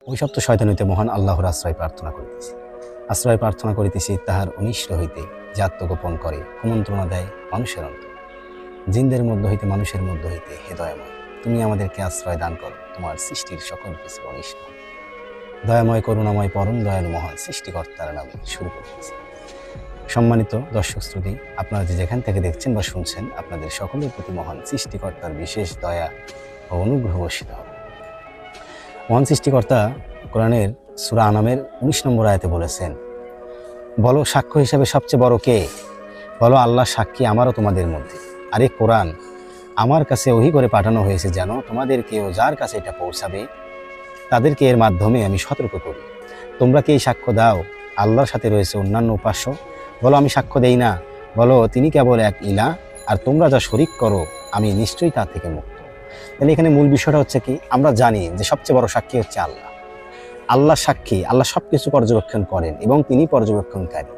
অভিশপ্ত শয়তান হইতে মহান আল্লাহর আশ্রয় প্রার্থনা করিতেছি তাহার অনিষ্ট হইতে যে আত্মগোপন করে কুমন্ত্রণা দেয় মানুষের অন্তর। জিনদের মধ্য হইতে মানুষের মধ্য হইতে হে দয়াময়, তুমি আমাদেরকে আশ্রয় দান করো তোমার সৃষ্টির সকল কিছু অনিষ্ট। দয়াময় করুণাময় পরম দয়ালু মহান সৃষ্টিকর্তার নামে শুরু করতেছি। সম্মানিত দর্শক শ্রোতা, আপনারা যে যেখান থেকে দেখছেন বা শুনছেন, আপনাদের সকলের প্রতি মহান সৃষ্টিকর্তার বিশেষ দয়া ও অনুগ্রহ বর্ষিত হবে। মহান সৃষ্টিকর্তা কোরআনের সূরা আনামের 19 নম্বর আয়াতে বলেছেন, বলো সাক্ষ্য হিসাবে সবচেয়ে বড় কে? বলো আল্লাহ সাক্ষী আমারও তোমাদের মধ্যে। আরে কোরআন আমার কাছে ওহী করে পাঠানো হয়েছে যেন তোমাদেরকেও যার কাছে এটা পৌঁছাবে তাদেরকে এর মাধ্যমে আমি সতর্ক করি। তোমরা কি এই সাক্ষ্য দাও আল্লাহর সাথে রয়েছে অন্যান্য উপাস্য? বলো আমি সাক্ষ্য দেই না। বলো তিনি কেবল এক ইলাহ, আর তোমরা যা শরীক করো আমি নিশ্চয়ই তা থেকে মুক্ত। তাহলে এখানে মূল বিষয়টা হচ্ছে কি, আমরা জানি যে সবচেয়ে বড় সাক্ষী হচ্ছে আল্লাহ। আল্লাহ সাক্ষী, আল্লাহ সব কিছু পর্যবেক্ষণ করেন এবং তিনি পর্যবেক্ষণকারী।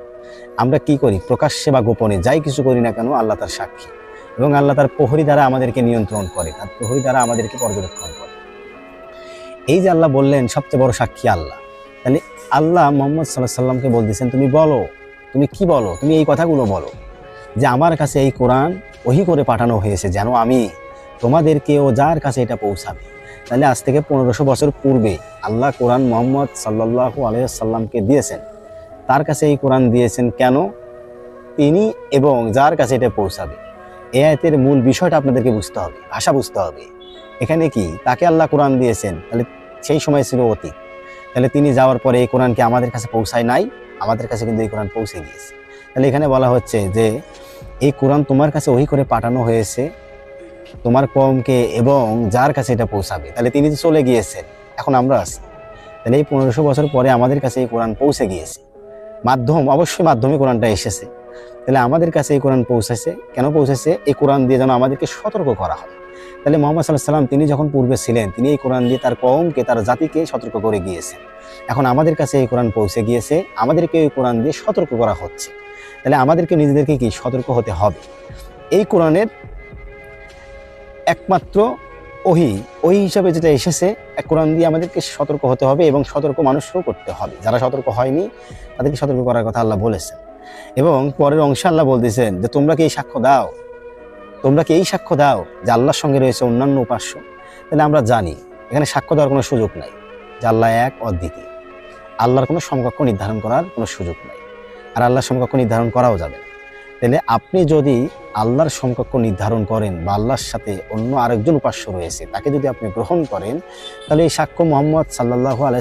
আমরা কি করি, প্রকাশ্যে বা গোপনে যাই কিছু করি না কেন, আল্লাহ তার সাক্ষী এবং আল্লাহ তার প্রহরী দ্বারা আমাদেরকে নিয়ন্ত্রণ করে, তার প্রহরী দ্বারা আমাদেরকে পর্যবেক্ষণ করে। এই যে আল্লাহ বললেন সবচেয়ে বড় সাক্ষী আল্লাহ, তাহলে আল্লাহ মুহাম্মদ সাল্লাল্লাহু আলাইহি সাল্লামকে বলতেছেন তুমি বলো, তুমি কি বলো, তুমি এই কথাগুলো বলো যে আমার কাছে এই কোরআন ওহী করে পাঠানো হয়েছে যেন আমি তোমাদেরকেও যার কাছে এটা পৌঁছাবে। তাহলে আজ থেকে 1500 বছর পূর্বে আল্লাহ কোরআন মুহাম্মদ সাল্লাল্লাহু আলাইহি সাল্লামকে দিয়েছেন। তার কাছে এই কোরআন দিয়েছেন কেন? তিনি এবং যার কাছে এটা পৌঁছাবে। এই আয়াতের মূল বিষয়টা আপনাদেরকে বুঝতে হবে, ভাষা বুঝতে হবে। এখানে কি তাকে আল্লাহ কোরআন দিয়েছেন, তাহলে সেই সময় ছিল অতীত। তাহলে তিনি যাওয়ার পরে এই কোরআনকে আমাদের কাছে পৌঁছায় নাই, আমাদের কাছে কিন্তু এই কোরআন পৌঁছে গিয়েছে। তাহলে এখানে বলা হচ্ছে যে এই কোরআন তোমার কাছে ওহী করে পাঠানো হয়েছে তোমার কওমকে এবং যার কাছে এটা পৌঁছাবে। তাহলে তিনি তো চলে গিয়েছেন, এখন আমরা আছি। তাহলে এই 1500 বছর পরে আমাদের কাছে এই কোরআন পৌঁছে গিয়েছে। অবশ্যই মাধ্যমে কোরআনটা এসেছে। তাহলে আমাদের কাছে এই কোরআন পৌঁছেছে কেন? পৌঁছেছে এই কোরআন দিয়ে যেন আমাদেরকে সতর্ক করা হয়। তাহলে মুহাম্মদ সাল্লাল্লাহু আলাইহি সাল্লাম তিনি যখন পূর্বে ছিলেন, তিনি এই কোরআন দিয়ে তার কওমকে, তার জাতিকে সতর্ক করে গিয়েছেন। এখন আমাদের কাছে এই কোরআন পৌঁছে গিয়েছে, আমাদেরকে এই কোরআন দিয়ে সতর্ক করা হচ্ছে। তাহলে আমাদেরকে নিজেদেরকে কি সতর্ক হতে হবে। এই কোরআনের একমাত্র ওহী হিসাবে যেটা এসেছে, এক কোরআন দিয়ে আমাদেরকে সতর্ক হতে হবে এবং সতর্ক মানুষও করতে হবে। যারা সতর্ক হয়নি তাদেরকে সতর্ক করার কথা আল্লাহ বলেছেন। এবং পরের অংশে আল্লাহ বলতেছেন যে তোমরা কি এই সাক্ষ্য দাও, তোমরা কি এই সাক্ষ্য দাও যে আল্লাহর সঙ্গে রয়েছে অন্যান্য উপাস্য? তাহলে আমরা জানি এখানে সাক্ষ্য দেওয়ার কোনো সুযোগ নাই যে আল্লাহ এক অদ্বিতীয়। আল্লাহর কোনো সমকক্ষ নির্ধারণ করার কোনো সুযোগ নাই, আর আল্লাহর সমকক্ষ নির্ধারণ করাও যাবে না। তাহলে আপনি যদি আল্লাহর সমকক্ষ নির্ধারণ করেন বা আল্লাহর সাথে অন্য আরেকজন উপাস্য রয়েছে তাকে যদি আপনি গ্রহণ করেন, তাহলে এই সাক্ষ্য মুহাম্মদ সাল্লাল্লাহু আলাইহি